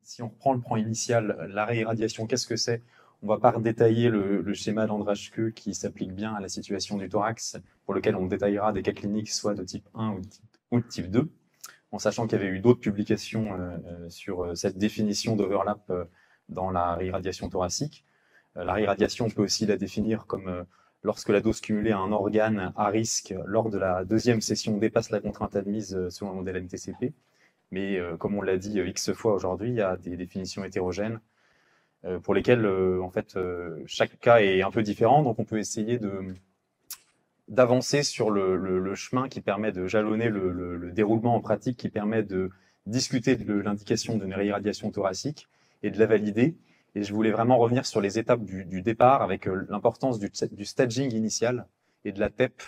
si on reprend le point initial, la réirradiation, qu'est-ce que c'est? On va pas redétailler le schéma d'Andraschke qui s'applique bien à la situation du thorax, pour lequel on détaillera des cas cliniques soit de type 1 ou de type 2, en sachant qu'il y avait eu d'autres publications sur cette définition d'overlap dans la réirradiation thoracique. La réirradiation, on peut aussi la définir comme lorsque la dose cumulée à un organe à risque lors de la deuxième session dépasse la contrainte admise selon le modèle NTCP. Mais comme on l'a dit X fois aujourd'hui, il y a des définitions hétérogènes pour lesquelles en fait chaque cas est un peu différent. Donc on peut essayer d'avancer sur le chemin qui permet de jalonner le déroulement en pratique, qui permet de discuter de l'indication d'une réirradiation thoracique et de la valider. Et je voulais vraiment revenir sur les étapes du départ avec l'importance du staging initial et de la TEP,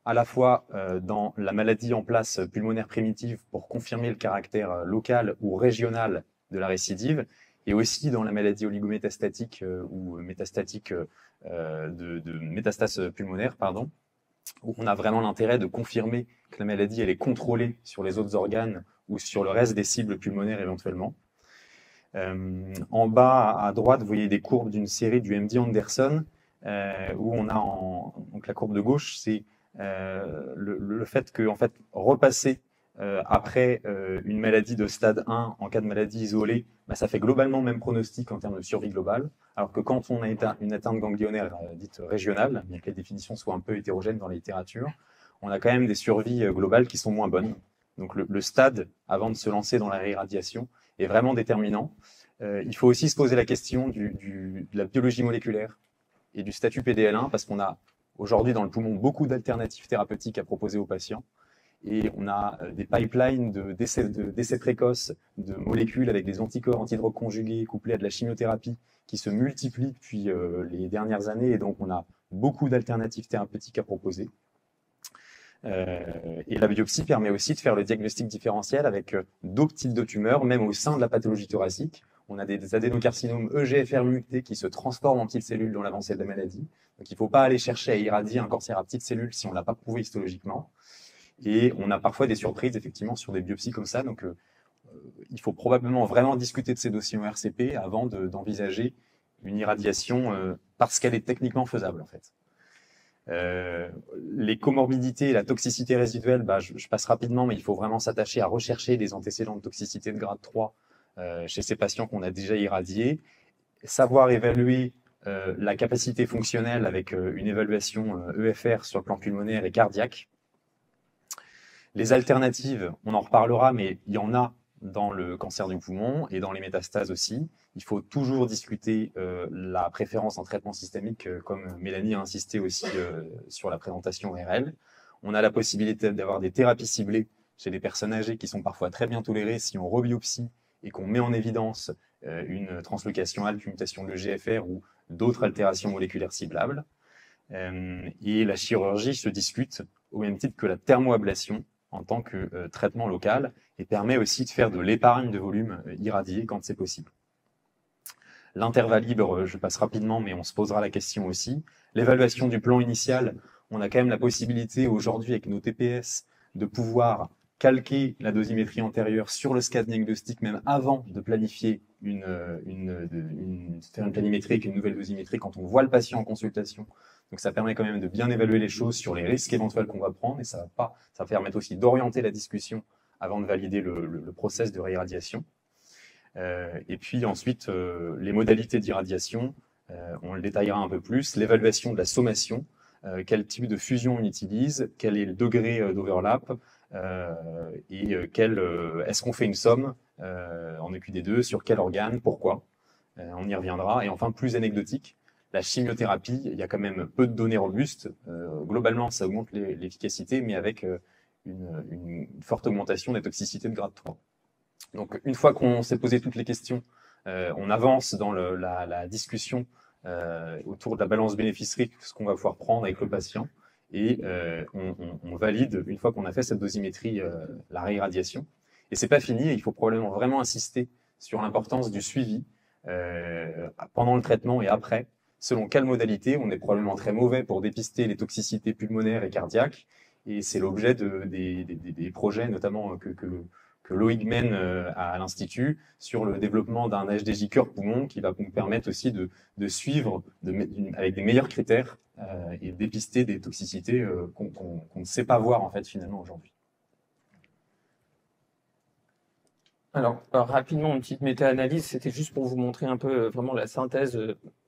à la fois dans la maladie en place pulmonaire primitive pour confirmer le caractère local ou régional de la récidive, et aussi dans la maladie oligométastatique ou métastatique de métastase pulmonaire, pardon, où on a vraiment l'intérêt de confirmer que la maladie elle est contrôlée sur les autres organes ou sur le reste des cibles pulmonaires éventuellement. En bas à droite, vous voyez des courbes d'une série du MD Anderson, où on a donc la courbe de gauche, c'est le fait que en fait, repasser après une maladie de stade 1 en cas de maladie isolée, bah, ça fait globalement le même pronostic en termes de survie globale, alors que quand on a une atteinte ganglionnaire dite régionale, bien que les définitions soient un peu hétérogènes dans la littérature, on a quand même des survies globales qui sont moins bonnes. Donc le stade, avant de se lancer dans la réirradiation, est vraiment déterminant. Il faut aussi se poser la question de la biologie moléculaire et du statut PDL1, parce qu'on a aujourd'hui dans le poumon beaucoup d'alternatives thérapeutiques à proposer aux patients. Et on a des pipelines de décès précoces de molécules avec des anticorps antidrogues conjugués couplés à de la chimiothérapie qui se multiplient depuis les dernières années. Et donc, on a beaucoup d'alternatives thérapeutiques à proposer. Et la biopsie permet aussi de faire le diagnostic différentiel avec d'autres types de tumeurs, même au sein de la pathologie thoracique. On a des adénocarcinomes EGFR mutés qui se transforment en petites cellules dans l'avancée de la maladie. Donc il ne faut pas aller chercher à irradier un cancer à petites cellules si on ne l'a pas prouvé histologiquement. Et on a parfois des surprises effectivement sur des biopsies comme ça. Donc il faut probablement vraiment discuter de ces dossiers en RCP avant d'envisager une irradiation parce qu'elle est techniquement faisable en fait. Les comorbidités et la toxicité résiduelle, bah, je passe rapidement, mais il faut vraiment s'attacher à rechercher des antécédents de toxicité de grade 3 chez ces patients qu'on a déjà irradiés, savoir évaluer la capacité fonctionnelle avec une évaluation EFR sur le plan pulmonaire et cardiaque. Les alternatives, on en reparlera, mais il y en a dans le cancer du poumon et dans les métastases aussi. Il faut toujours discuter la préférence en traitement systémique, comme Mélanie a insisté aussi sur la présentation ORL. On a la possibilité d'avoir des thérapies ciblées chez des personnes âgées qui sont parfois très bien tolérées si on rebiopsie et qu'on met en évidence une translocation ALK, mutation de l'EGFR ou d'autres altérations moléculaires ciblables. Et la chirurgie se discute au même titre que la thermoablation en tant que traitement local et permet aussi de faire de l'épargne de volume irradié quand c'est possible. L'intervalle libre, je passe rapidement, mais on se posera la question aussi. L'évaluation du plan initial, on a quand même la possibilité aujourd'hui avec nos TPS de pouvoir calquer la dosimétrie antérieure sur le SCAD diagnostic même avant de planifier faire une planimétrie avec une nouvelle dosimétrie quand on voit le patient en consultation. Donc ça permet quand même de bien évaluer les choses sur les risques éventuels qu'on va prendre et ça va permettre aussi d'orienter la discussion avant de valider le process de réirradiation. Et puis ensuite, les modalités d'irradiation, on le détaillera un peu plus, l'évaluation de la sommation, quel type de fusion on utilise, quel est le degré d'overlap, et est-ce qu'on fait une somme en EQD2, sur quel organe, pourquoi, on y reviendra. Et enfin, plus anecdotique, la chimiothérapie, il y a quand même peu de données robustes. Globalement, ça augmente l'efficacité, mais avec une forte augmentation des toxicités de grade 3. Donc, une fois qu'on s'est posé toutes les questions, on avance dans la discussion autour de la balance bénéfice-risque, ce qu'on va pouvoir prendre avec le patient, et on valide, une fois qu'on a fait cette dosimétrie, la réirradiation. Et c'est pas fini, il faut probablement vraiment insister sur l'importance du suivi pendant le traitement et après, selon quelle modalité. On est probablement très mauvais pour dépister les toxicités pulmonaires et cardiaques, et c'est l'objet des projets notamment que que Loïc mène à l'Institut sur le développement d'un HDJ cœur-poumon qui va nous permettre aussi de suivre avec des meilleurs critères et dépister des toxicités qu'on ne sait pas voir en fait finalement aujourd'hui. Alors, rapidement, une petite méta-analyse, c'était juste pour vous montrer un peu vraiment la synthèse,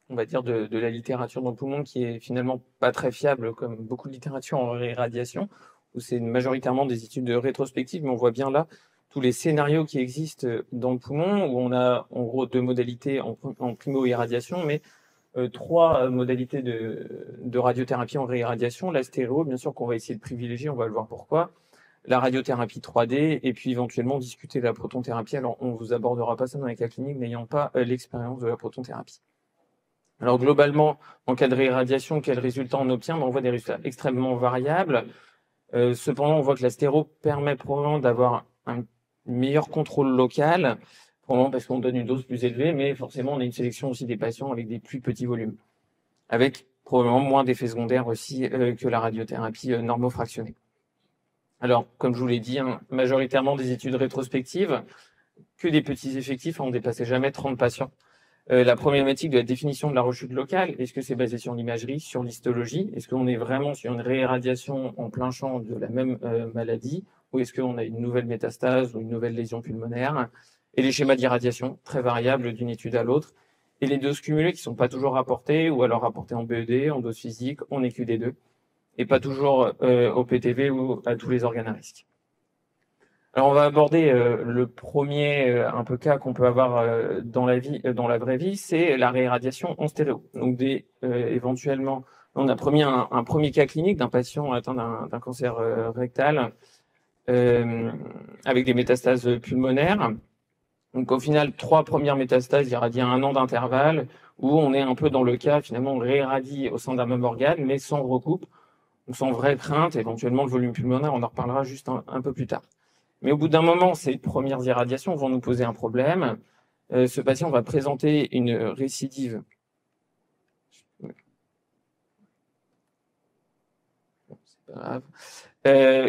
on va dire, de la littérature dans le poumon, qui est finalement pas très fiable, comme beaucoup de littérature en irradiation, où c'est majoritairement des études rétrospectives, mais on voit bien là tous les scénarios qui existent dans le poumon, où on a en gros 2 modalités en primo-irradiation, mais 3 modalités de radiothérapie en réirradiation. La stéréo, bien sûr, qu'on va essayer de privilégier, on va le voir pourquoi. La radiothérapie 3D, et puis éventuellement discuter de la protonthérapie. Alors, on vous abordera pas ça dans les cas cliniques n'ayant pas l'expérience de la protonthérapie. Alors, globalement, en cas de réirradiation, quels résultats on obtient? On voit des résultats extrêmement variables. Cependant, on voit que la stéro permet probablement d'avoir un meilleur contrôle local, probablement parce qu'on donne une dose plus élevée, mais forcément, on a une sélection aussi des patients avec des plus petits volumes, avec probablement moins d'effets secondaires aussi que la radiothérapie normofractionnée. Alors, comme je vous l'ai dit, majoritairement des études rétrospectives, que des petits effectifs, on ne dépassait jamais 30 patients. La problématique de la définition de la rechute locale, est-ce que c'est basé sur l'imagerie, sur l'histologie? Est-ce qu'on est vraiment sur une réirradiation en plein champ de la même maladie? Ou est-ce qu'on a une nouvelle métastase ou une nouvelle lésion pulmonaire? Et les schémas d'irradiation, très variables d'une étude à l'autre. Et les doses cumulées qui ne sont pas toujours rapportées, ou alors rapportées en BED, en dose physique, en EQD2. Et pas toujours au PTV ou à tous les organes à risque. Alors on va aborder le premier un peu cas qu'on peut avoir dans la vraie vie, c'est la réirradiation en stéréo. Donc éventuellement, on a promis un premier cas clinique d'un patient atteint d'un cancer rectal avec des métastases pulmonaires. Donc au final, 3 premières métastases irradiées à 1 an d'intervalle, où on est un peu dans le cas finalement on réirradie au sein d'un même organe, mais sans recoupe. Donc sans vraie crainte, éventuellement le volume pulmonaire, on en reparlera juste un peu plus tard. Mais au bout d'un moment, ces premières irradiations vont nous poser un problème. Ce patient va présenter une récidive. C'est pas grave.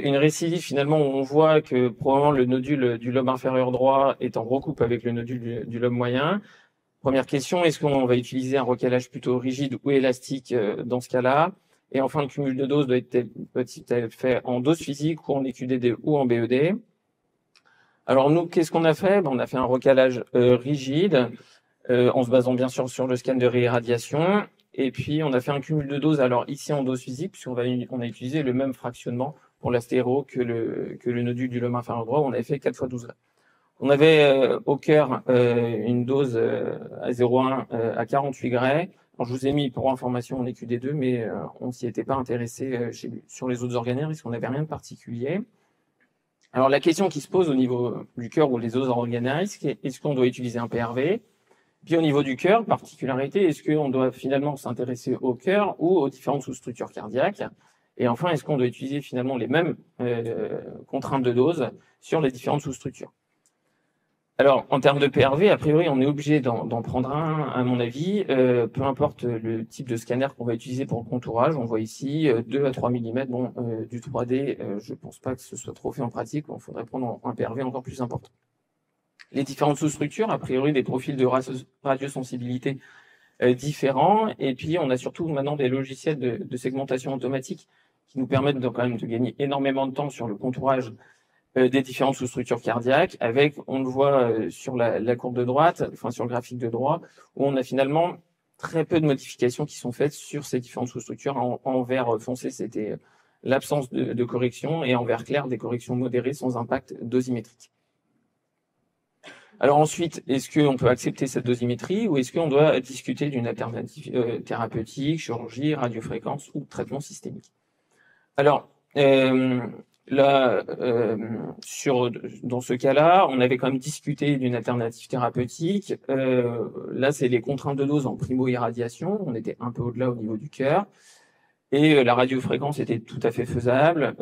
Une récidive finalement où on voit que probablement le nodule du lobe inférieur droit est en recoupe avec le nodule du lobe moyen. Première question, est-ce qu'on va utiliser un recalage plutôt rigide ou élastique dans ce cas-là? Et enfin, le cumul de doses doit être fait en dose physique ou en EQD2 ou en BED. Alors nous, qu'est-ce qu'on a fait? On a fait un recalage rigide en se basant bien sûr sur le scan de réirradiation. Et puis, on a fait un cumul de doses, alors ici en dose physique, puisqu'on a utilisé le même fractionnement pour la stéréo que le nodule du lobe inférieur droit, où on avait fait 4 x 12 heures. On avait au cœur une dose à 0,1 à 48 gray. Alors, je vous ai mis pour information en EQD2, mais on s'y était pas intéressé sur les autres organes parce qu'on n'avait rien de particulier. Alors la question qui se pose au niveau du cœur ou les autres organes à risque, est-ce qu'on doit utiliser un PRV? Puis au niveau du cœur, particularité, est-ce qu'on doit finalement s'intéresser au cœur ou aux différentes sous-structures cardiaques? Et enfin, est-ce qu'on doit utiliser finalement les mêmes contraintes de dose sur les différentes sous-structures? Alors, en termes de PRV, a priori, on est obligé d'en prendre un, à mon avis, peu importe le type de scanner qu'on va utiliser pour le contourage. On voit ici 2 à 3 mm. Bon, du 3D, je pense pas que ce soit trop fait en pratique. Il faudrait prendre un PRV encore plus important. Les différentes sous-structures, a priori, des profils de radiosensibilité différents. Et puis, on a surtout maintenant des logiciels de segmentation automatique qui nous permettent quand même de gagner énormément de temps sur le contourage des différentes sous-structures cardiaques, avec, on le voit sur la courbe de droite, enfin sur le graphique de droite, où on a finalement très peu de modifications qui sont faites sur ces différentes sous-structures. En vert foncé, c'était l'absence de correction, et en vert clair, des corrections modérées sans impact dosimétrique. Alors ensuite, est-ce qu'on peut accepter cette dosimétrie, ou est-ce qu'on doit discuter d'une alternative thérapeutique, chirurgie, radiofréquence ou traitement systémique? Alors, là, dans ce cas-là, on avait quand même discuté d'une alternative thérapeutique. Là, c'est les contraintes de dose en primo-irradiation. On était un peu au-delà au niveau du cœur. Et la radiofréquence était tout à fait faisable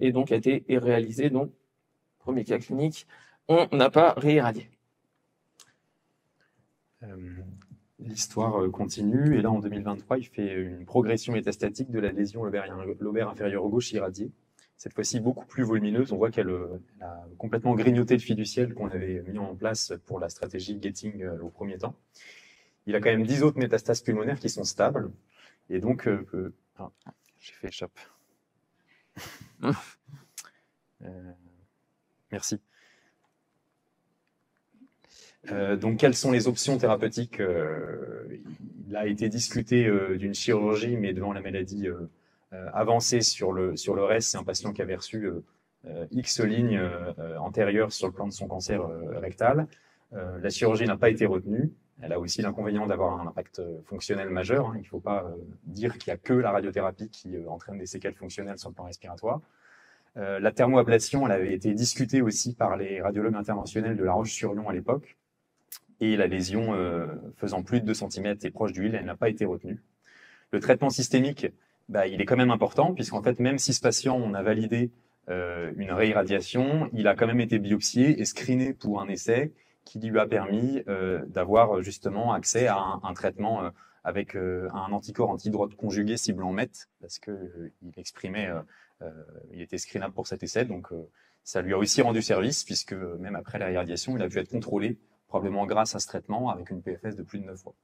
et donc a été réalisée. Donc, premier cas clinique, on n'a pas réirradié. L'histoire continue, et là en 2023, il fait une progression métastatique de la lésion lobaire inférieure gauche irradiée. cette fois-ci beaucoup plus volumineuse. On voit qu'elle a complètement grignoté le fiduciel qu'on avait mis en place pour la stratégie Getting au premier temps. Il a quand même 10 autres métastases pulmonaires qui sont stables. Et donc, j'ai fait chop. Merci. Donc, quelles sont les options thérapeutiques? Il a été discuté d'une chirurgie, mais devant la maladie avancée sur le reste, c'est un patient qui avait reçu X lignes antérieures sur le plan de son cancer rectal. La chirurgie n'a pas été retenue. Elle a aussi l'inconvénient d'avoir un impact fonctionnel majeur. Il ne faut pas dire qu'il n'y a que la radiothérapie qui entraîne des séquelles fonctionnelles sur le plan respiratoire. La thermoablation, elle avait été discutée aussi par les radiologues interventionnels de La Roche-sur-Yon à l'époque. Et la lésion faisant plus de 2 cm et proche du HIL, elle n'a pas été retenue. Le traitement systémique, il est quand même important, puisqu'en fait, même si ce patient, on a validé une réirradiation, il a quand même été biopsié et screené pour un essai qui lui a permis d'avoir justement accès à un traitement avec un anticorps antidrogue conjugué ciblant MET, parce qu'il exprimait, il était screenable pour cet essai, donc ça lui a aussi rendu service, puisque même après la réirradiation, il a pu être contrôlé, probablement grâce à ce traitement, avec une PFS de plus de 9 fois.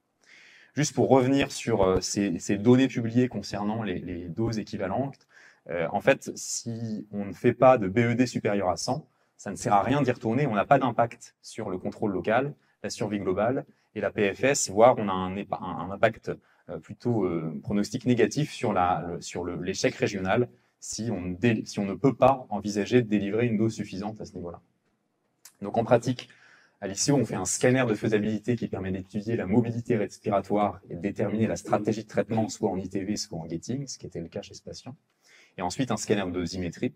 Juste pour revenir sur ces données publiées concernant les doses équivalentes, en fait, si on ne fait pas de BED supérieur à 100, ça ne sert à rien d'y retourner, on n'a pas d'impact sur le contrôle local, la survie globale et la PFS, voire on a un impact plutôt pronostic négatif sur l'échec régional si on ne peut pas envisager de délivrer une dose suffisante à ce niveau-là. Donc en pratique, à l'ICO, on fait un scanner de faisabilité qui permet d'étudier la mobilité respiratoire et de déterminer la stratégie de traitement soit en ITV, soit en Getting, ce qui était le cas chez ce patient. Et ensuite, un scanner de dosimétrie.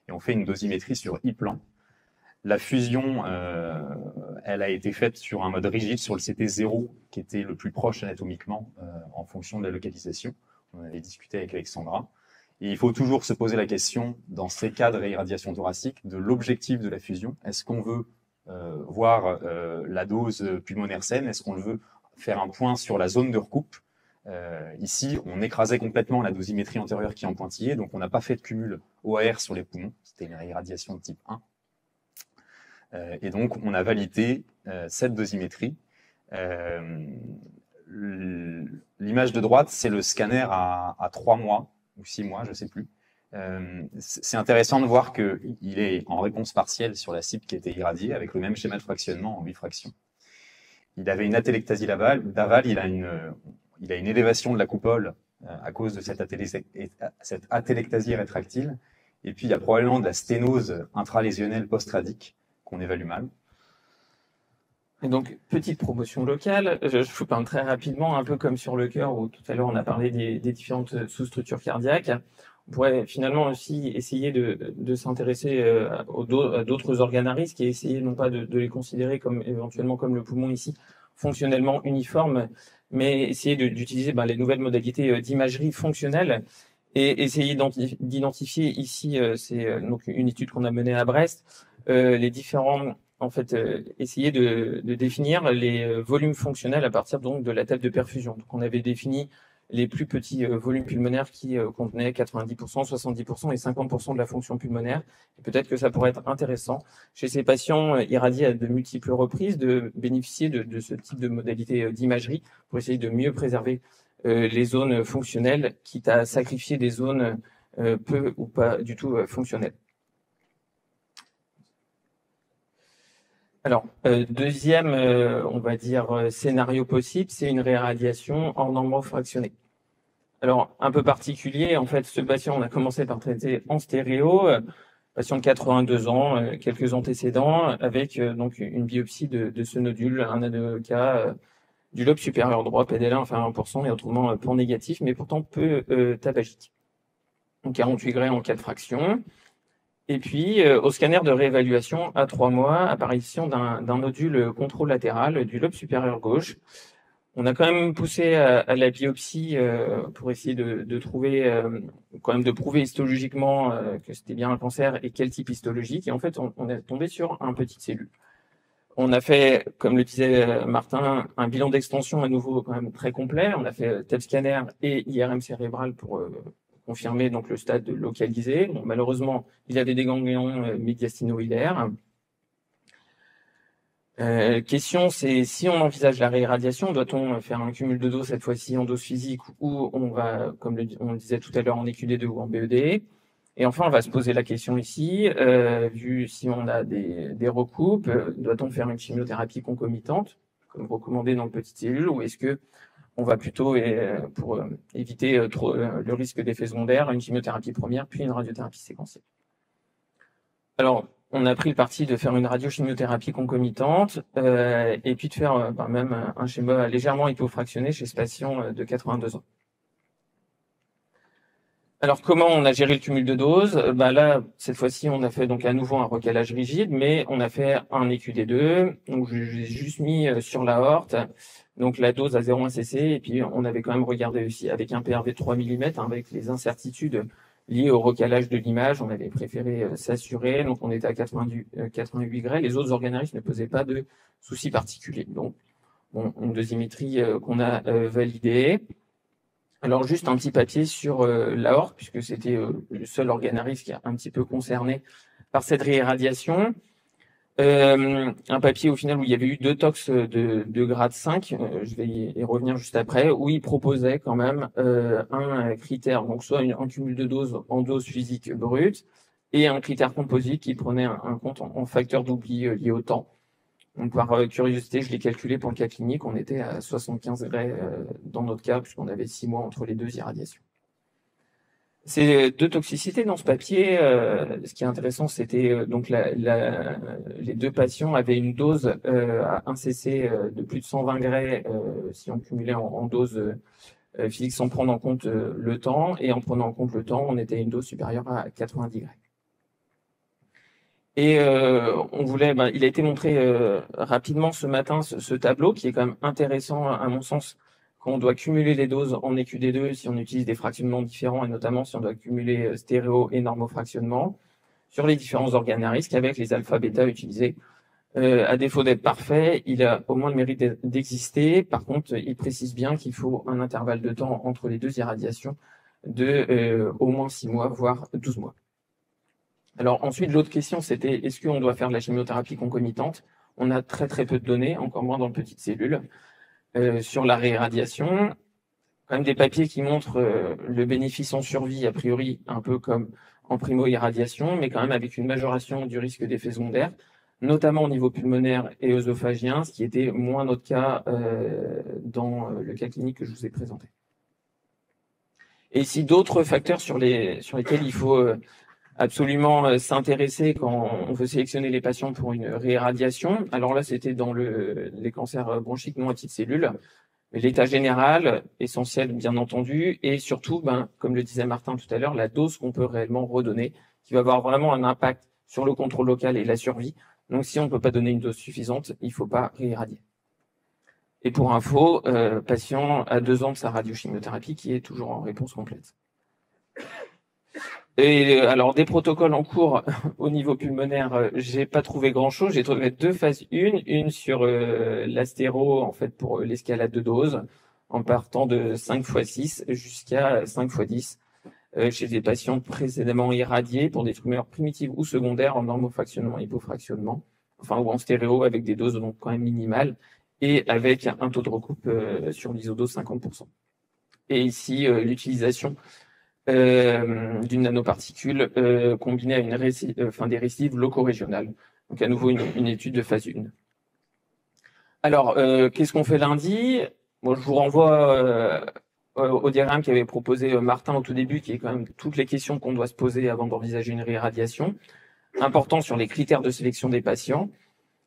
Et on fait une dosimétrie sur e-plan. La fusion, elle a été faite sur un mode rigide, sur le CT0, qui était le plus proche anatomiquement en fonction de la localisation. On avait discuté avec Alexandra. Et il faut toujours se poser la question, dans ces cas de réirradiation thoracique, de l'objectif de la fusion. Est-ce qu'on veut voir la dose pulmonaire saine? Est-ce qu'on veut faire un point sur la zone de recoupe? Ici, on écrasait complètement la dosimétrie antérieure qui est en pointillé, donc on n'a pas fait de cumul OAR sur les poumons. C'était une irradiation de type 1. Et donc, on a validé cette dosimétrie. L'image de droite, c'est le scanner à 3 mois ou 6 mois, je ne sais plus. C'est intéressant de voir qu'il est en réponse partielle sur la cible qui a été irradiée, avec le même schéma de fractionnement en 8 fractions. Il avait une atélectasie d'aval, il a une élévation de la coupole à cause de cette atélectasie rétractile. Et puis, il y a probablement de la sténose intralésionnelle post-radique qu'on évalue mal. Et donc, petite promotion locale, je vous parle très rapidement, un peu comme sur le cœur, où tout à l'heure on a parlé des différentes sous-structures cardiaques. On pourrait finalement aussi essayer de s'intéresser à d'autres organes à risque et essayer non pas de les considérer comme éventuellement comme le poumon ici, fonctionnellement uniforme, mais essayer d'utiliser les nouvelles modalités d'imagerie fonctionnelle et essayer d'identifier ici, c'est donc une étude qu'on a menée à Brest, les différents, essayer de définir les volumes fonctionnels à partir donc de la table de perfusion. Donc on avait défini les plus petits volumes pulmonaires qui contenaient 90%, 70% et 50% de la fonction pulmonaire. Et peut-être que ça pourrait être intéressant chez ces patients irradiés à de multiples reprises de bénéficier de ce type de modalité d'imagerie pour essayer de mieux préserver les zones fonctionnelles, quitte à sacrifier des zones peu ou pas du tout fonctionnelles. Alors, deuxième, on va dire, scénario possible, c'est une réirradiation hors norme fractionnée. Alors, un peu particulier, en fait, ce patient, on a commencé par traiter en stéréo, patient de 82 ans, quelques antécédents, avec donc une biopsie de ce nodule, un ADK du lobe supérieur droit, PDL1 inférieur à 1%, et autrement point négatif, mais pourtant peu tabagique. Donc 48 grès en 4 fractions. Et puis, au scanner de réévaluation à 3 mois, apparition d'un nodule contralatéral du lobe supérieur gauche. On a quand même poussé à la biopsie pour essayer de trouver, quand même de prouver histologiquement que c'était bien un cancer et quel type histologique. Et en fait, on est tombé sur un petite cellule. On a fait, comme le disait Martin, un bilan d'extension à nouveau quand même très complet. On a fait TEP scanner et IRM cérébral pour confirmé donc le stade localisé. Bon, malheureusement, il avait des ganglions médiastino-hilaires. Question, c'est si on envisage la réirradiation, doit-on faire un cumul de doses cette fois-ci en dose physique ou on va, comme on le disait tout à l'heure, en EQD2 ou en BED? Et enfin, on va se poser la question ici, vu si on a des recoupes, doit-on faire une chimiothérapie concomitante, comme recommandé dans le petite cellule, ou est-ce que on va plutôt, pour éviter le risque d'effet secondaire, une chimiothérapie première, puis une radiothérapie séquentielle? Alors, on a pris le parti de faire une radiochimiothérapie concomitante, et puis de faire même un schéma légèrement hypofractionné chez ce patient de 82 ans. Alors, comment on a géré le cumul de doses? Là, cette fois-ci, on a fait donc à nouveau un recalage rigide, mais on a fait un EQD2. Donc, j'ai juste mis sur l'aorte, donc la dose à 0,1 cc, et puis on avait quand même regardé aussi avec un PRV de 3 mm, avec les incertitudes liées au recalage de l'image. On avait préféré s'assurer, donc on était à 88 gray. Les autres organarismes ne posaient pas de soucis particuliers. Donc, bon, une dosimétrie qu'on a validée. Alors juste un petit papier sur l'aorte, puisque c'était le seul organarisme qui est un petit peu concerné par cette réirradiation. Un papier au final où il y avait eu 2 tox de grade 5, je vais y revenir juste après, où il proposait quand même un critère, donc soit un cumul de doses en dose physique brute, et un critère composite qui prenait un compte en facteur d'oubli lié au temps. Donc, par curiosité, je l'ai calculé pour le cas clinique, on était à 75 degrés dans notre cas, puisqu'on avait 6 mois entre les 2 irradiations. Ces 2 toxicités dans ce papier, ce qui est intéressant, c'était donc les 2 patients avaient une dose à 1 cc de plus de 120 degrés si on cumulait en dose physique sans prendre en compte le temps, et en prenant en compte le temps, on était à une dose supérieure à 90 degrés. Et on voulait, il a été montré rapidement ce matin, ce tableau qui est quand même intéressant à mon sens, quand on doit cumuler les doses en EQD2, si on utilise des fractionnements différents, et notamment si on doit cumuler stéréo et normofractionnement, sur les différents organes à risque avec les alpha-bêta utilisés. À défaut d'être parfait, il a au moins le mérite d'exister. Par contre, il précise bien qu'il faut un intervalle de temps entre les 2 irradiations de au moins 6 mois, voire 12 mois. Alors ensuite, l'autre question, c'était est-ce qu'on doit faire de la chimiothérapie concomitante? On a très très peu de données, encore moins dans le petite cellule, sur la réirradiation. Quand même des papiers qui montrent le bénéfice en survie, a priori, un peu comme en primo-irradiation, mais quand même avec une majoration du risque d'effet secondaire, notamment au niveau pulmonaire et œsophagien, ce qui était moins notre cas dans le cas clinique que je vous ai présenté. Et ici, d'autres facteurs sur lesquels il faut absolument s'intéresser quand on veut sélectionner les patients pour une réirradiation. Alors là, c'était dans les cancers bronchiques non à petite cellule. Mais l'état général, essentiel bien entendu, et surtout, comme le disait Martin tout à l'heure, la dose qu'on peut réellement redonner, qui va avoir vraiment un impact sur le contrôle local et la survie. Donc si on ne peut pas donner une dose suffisante, il ne faut pas réirradier. Et pour info, patient à 2 ans de sa radiochimiothérapie qui est toujours en réponse complète. Et alors des protocoles en cours au niveau pulmonaire, j'ai pas trouvé grand chose. J'ai trouvé 2 phases 1, une sur l'astéro en fait pour l'escalade de dose, en partant de 5 x 6 jusqu'à 5 x 10 chez des patients précédemment irradiés pour des tumeurs primitives ou secondaires en normofractionnement, hypofractionnement, enfin ou en stéréo avec des doses donc quand même minimales et avec un taux de recoupe sur l'isodose 50%. Et ici l'utilisation d'une nanoparticule combinée à des récidives loco-régionales. Donc à nouveau une étude de phase 1. Alors, qu'est-ce qu'on fait lundi? Moi, je vous renvoie au diagramme qu'avait proposé Martin au tout début, qui est quand même toutes les questions qu'on doit se poser avant d'envisager une réirradiation. Important sur les critères de sélection des patients.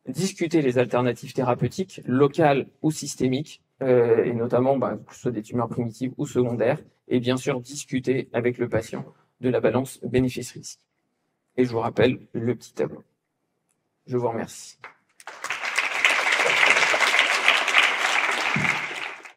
Discuter les alternatives thérapeutiques, locales ou systémiques, et notamment que ce soit des tumeurs primitives ou secondaires, et bien sûr discuter avec le patient de la balance bénéfice-risque. Et je vous rappelle le petit tableau. Je vous remercie.